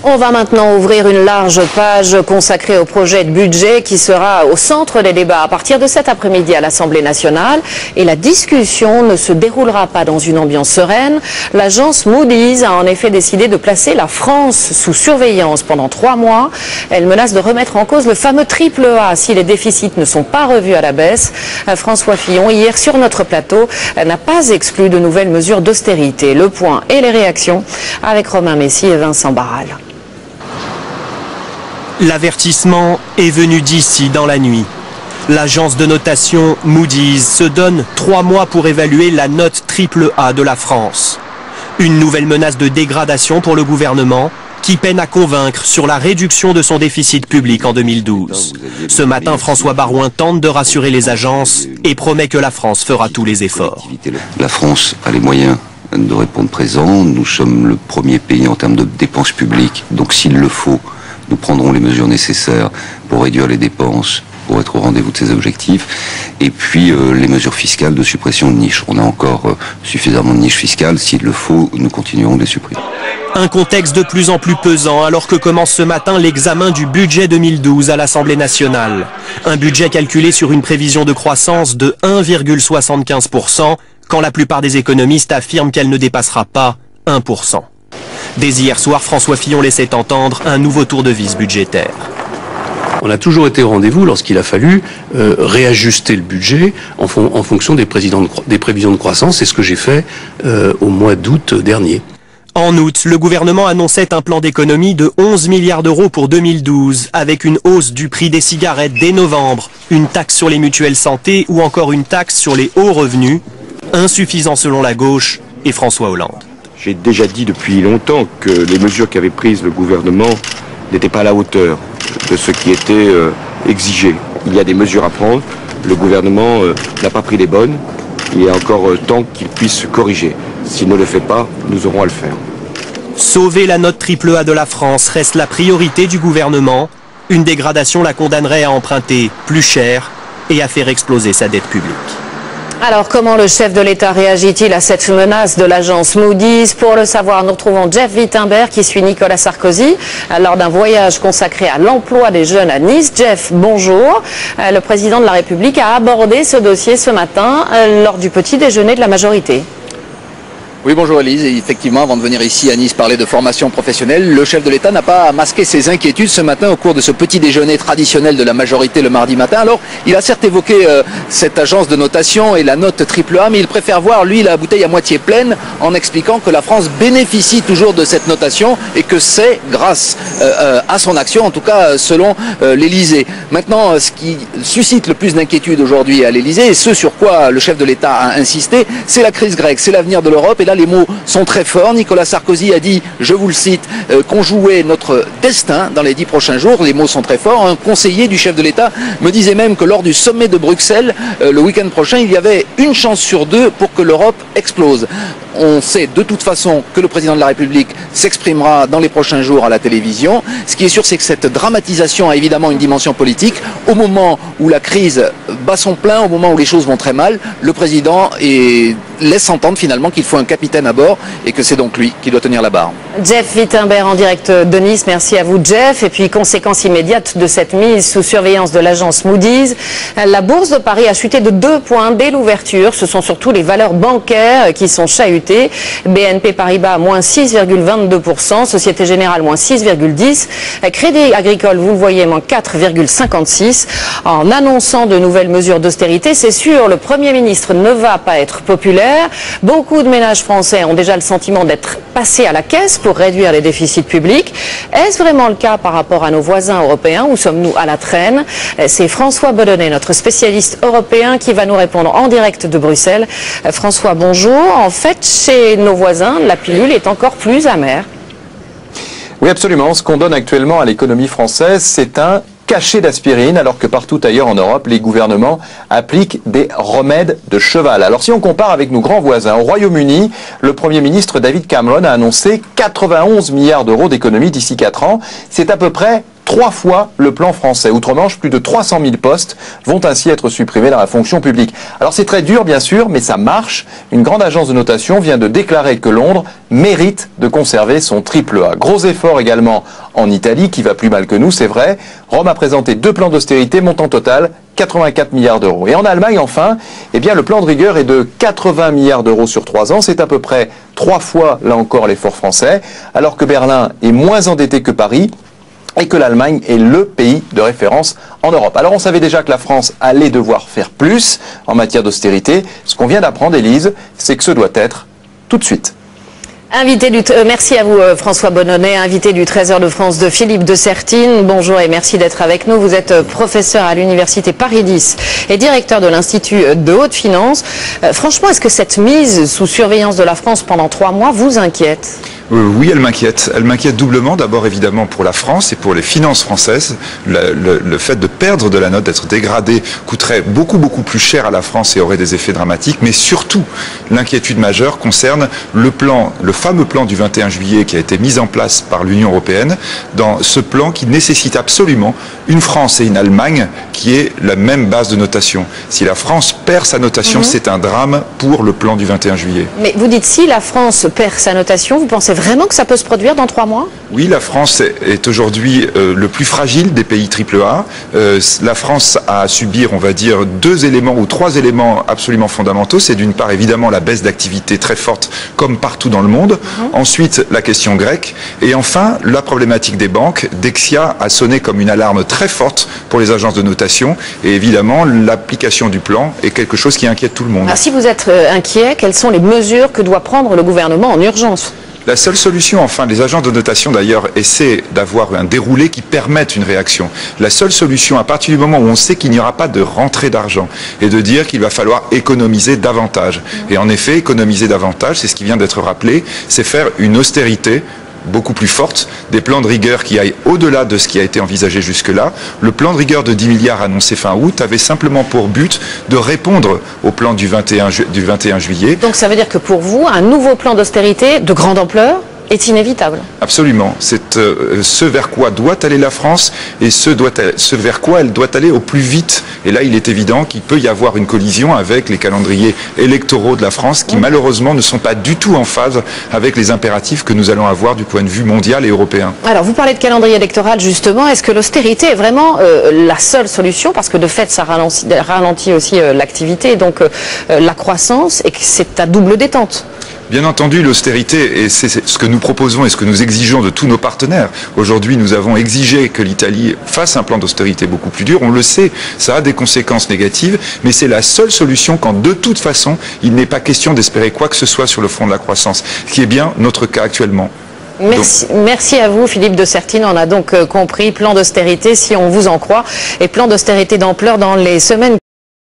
On va maintenant ouvrir une large page consacrée au projet de budget qui sera au centre des débats à partir de cet après-midi à l'Assemblée nationale. Et la discussion ne se déroulera pas dans une ambiance sereine. L'agence Moody's a en effet décidé de placer la France sous surveillance pendant 3 mois. Elle menace de remettre en cause le fameux triple A si les déficits ne sont pas revus à la baisse. François Fillon, hier sur notre plateau, n'a pas exclu de nouvelles mesures d'austérité. Le point et les réactions avec Romain Messi et Vincent Barral. L'avertissement est venu d'ici dans la nuit. L'agence de notation Moody's se donne 3 mois pour évaluer la note triple A de la France. Une nouvelle menace de dégradation pour le gouvernement qui peine à convaincre sur la réduction de son déficit public en 2012. Ce matin, François Barouin tente de rassurer les agences et promet que la France fera tous les efforts. La France a les moyens de répondre présent. Nous sommes le premier pays en termes de dépenses publiques. Donc s'il le faut, nous prendrons les mesures nécessaires pour réduire les dépenses, pour être au rendez-vous de ces objectifs. Et puis les mesures fiscales de suppression de niches. On a encore suffisamment de niches fiscales. S'il le faut, nous continuerons de les supprimer. Un contexte de plus en plus pesant alors que commence ce matin l'examen du budget 2012 à l'Assemblée nationale. Un budget calculé sur une prévision de croissance de 1,75%, quand la plupart des économistes affirment qu'elle ne dépassera pas 1%. Dès hier soir, François Fillon laissait entendre un nouveau tour de vis budgétaire. On a toujours été au rendez-vous lorsqu'il a fallu réajuster le budget en fonction des prévisions de croissance. C'est ce que j'ai fait au mois d'août dernier. En août, le gouvernement annonçait un plan d'économie de 11 milliards d'euros pour 2012, avec une hausse du prix des cigarettes dès novembre, une taxe sur les mutuelles santé ou encore une taxe sur les hauts revenus, insuffisant selon la gauche et François Hollande. J'ai déjà dit depuis longtemps que les mesures qu'avait prises le gouvernement n'étaient pas à la hauteur de ce qui était exigé. Il y a des mesures à prendre. Le gouvernement n'a pas pris les bonnes. Il y a encore temps qu'il puisse se corriger. S'il ne le fait pas, nous aurons à le faire. Sauver la note triple A de la France reste la priorité du gouvernement. Une dégradation la condamnerait à emprunter plus cher et à faire exploser sa dette publique. Alors, comment le chef de l'État réagit-il à cette menace de l'agence Moody's? Pour le savoir, nous retrouvons Jeff Wittenberg qui suit Nicolas Sarkozy lors d'un voyage consacré à l'emploi des jeunes à Nice. Jeff, bonjour. Le président de la République a abordé ce dossier ce matin lors du petit déjeuner de la majorité. Oui, bonjour Elise. Et effectivement, avant de venir ici à Nice parler de formation professionnelle, le chef de l'État n'a pas masqué ses inquiétudes ce matin au cours de ce petit déjeuner traditionnel de la majorité le mardi matin. Alors, il a certes évoqué cette agence de notation et la note triple A, mais il préfère voir, lui, la bouteille à moitié pleine en expliquant que la France bénéficie toujours de cette notation et que c'est grâce à son action, en tout cas selon l'Élysée. Maintenant, ce qui suscite le plus d'inquiétude aujourd'hui à l'Élysée et ce sur quoi le chef de l'État a insisté, c'est la crise grecque, c'est l'avenir de l'Europe. Et là, les mots sont très forts. Nicolas Sarkozy a dit, je vous le cite, qu'on jouait notre destin dans les 10 prochains jours. Les mots sont très forts. Un conseiller du chef de l'État me disait même que lors du sommet de Bruxelles, le week-end prochain, il y avait une chance sur 2 pour que l'Europe explose. On sait de toute façon que le président de la République s'exprimera dans les prochains jours à la télévision. Ce qui est sûr, c'est que cette dramatisation a évidemment une dimension politique. Au moment où la crise bat son plein, au moment où les choses vont très mal, le président laisse entendre finalement qu'il faut un capitaine à bord et que c'est donc lui qui doit tenir la barre. Jeff Wittenberg en direct de Nice. Merci à vous, Jeff. Et puis, conséquence immédiate de cette mise sous surveillance de l'agence Moody's, la bourse de Paris a chuté de 2 points dès l'ouverture. Ce sont surtout les valeurs bancaires qui sont chahutées. BNP Paribas, moins 6,22%. Société Générale, moins 6,10%. Crédit Agricole, vous le voyez, moins 4,56%. En annonçant de nouvelles mesures d'austérité, c'est sûr, le Premier ministre ne va pas être populaire. Beaucoup de ménages français ont déjà le sentiment d'être passés à la caisse pour réduire les déficits publics. Est-ce vraiment le cas par rapport à nos voisins européens ou sommes-nous à la traîne? C'est François Bedonnet, notre spécialiste européen, qui va nous répondre en direct de Bruxelles. François, bonjour. En fait, chez nos voisins, la pilule est encore plus amère. Oui, absolument. Ce qu'on donne actuellement à l'économie française, c'est un cachet d'aspirine, alors que partout ailleurs en Europe, les gouvernements appliquent des remèdes de cheval. Alors si on compare avec nos grands voisins, au Royaume-Uni, le Premier ministre David Cameron a annoncé 91 milliards d'euros d'économies d'ici 4 ans. C'est à peu près 3 fois le plan français. Outre-Manche, plus de 300 000 postes vont ainsi être supprimés dans la fonction publique. Alors c'est très dur bien sûr, mais ça marche. Une grande agence de notation vient de déclarer que Londres mérite de conserver son triple A. Gros effort également en Italie, qui va plus mal que nous, c'est vrai. Rome a présenté 2 plans d'austérité, montant total 84 milliards d'euros. Et en Allemagne, enfin, eh bien, le plan de rigueur est de 80 milliards d'euros sur 3 ans. C'est à peu près 3 fois, là encore, l'effort français, alors que Berlin est moins endetté que Paris et que l'Allemagne est le pays de référence en Europe. Alors on savait déjà que la France allait devoir faire plus en matière d'austérité. Ce qu'on vient d'apprendre, Élise, c'est que ce doit être tout de suite. Merci à vous François Bonnonnet, invité du Trésor de France de Philippe de Sertine. Bonjour et merci d'être avec nous. Vous êtes professeur à l'Université Paris X et directeur de l'Institut de Haute Finance. Franchement, est-ce que cette mise sous surveillance de la France pendant 3 mois vous inquiète ? Oui, elle m'inquiète. Elle m'inquiète doublement. D'abord, évidemment, pour la France et pour les finances françaises. Le fait de perdre de la note, d'être dégradé, coûterait beaucoup plus cher à la France et aurait des effets dramatiques. Mais surtout, l'inquiétude majeure concerne le fameux plan du 21 juillet qui a été mis en place par l'Union européenne. Dans ce plan qui nécessite absolument une France et une Allemagne qui aient la même base de notation. Si la France perd sa notation, c'est un drame pour le plan du 21 juillet. Mais vous dites si la France perd sa notation, vous pensez vraiment que ça peut se produire dans 3 mois ? Oui, la France est aujourd'hui le plus fragile des pays AAA. La France a à subir, on va dire, 2 éléments ou 3 éléments absolument fondamentaux. C'est d'une part, évidemment, la baisse d'activité très forte, comme partout dans le monde. Ensuite, la question grecque. Et enfin, la problématique des banques. Dexia a sonné comme une alarme très forte pour les agences de notation. Et évidemment, l'application du plan est quelque chose qui inquiète tout le monde. Alors, si vous êtes inquiet, quelles sont les mesures que doit prendre le gouvernement en urgence ? La seule solution, enfin, les agences de notation d'ailleurs essaient d'avoir un déroulé qui permette une réaction. La seule solution, à partir du moment où on sait qu'il n'y aura pas de rentrée d'argent, est de dire qu'il va falloir économiser davantage. Et en effet, économiser davantage, c'est ce qui vient d'être rappelé, c'est faire une austérité beaucoup plus forte, des plans de rigueur qui aillent au-delà de ce qui a été envisagé jusque-là. Le plan de rigueur de 10 milliards annoncé fin août avait simplement pour but de répondre au plan du 21 juillet. Donc ça veut dire que pour vous, un nouveau plan d'austérité de grande ampleur est inévitable. Absolument. C'est ce vers quoi doit aller la France et ce vers quoi elle doit aller au plus vite. Et là, il est évident qu'il peut y avoir une collision avec les calendriers électoraux de la France qui, malheureusement, ne sont pas du tout en phase avec les impératifs que nous allons avoir du point de vue mondial et européen. Alors, vous parlez de calendrier électoral, justement. Est-ce que l'austérité est vraiment la seule solution ? Parce que, de fait, ça ralentit aussi l'activité, donc la croissance, et que c'est à double détente. Bien entendu, l'austérité, et c'est ce que nous proposons et ce que nous exigeons de tous nos partenaires. Aujourd'hui, nous avons exigé que l'Italie fasse un plan d'austérité beaucoup plus dur. On le sait, ça a des conséquences négatives, mais c'est la seule solution quand, de toute façon, il n'est pas question d'espérer quoi que ce soit sur le front de la croissance, ce qui est bien notre cas actuellement. Merci à vous, Philippe de Sertine. On a donc compris, plan d'austérité, si on vous en croit, et plan d'austérité d'ampleur dans les semaines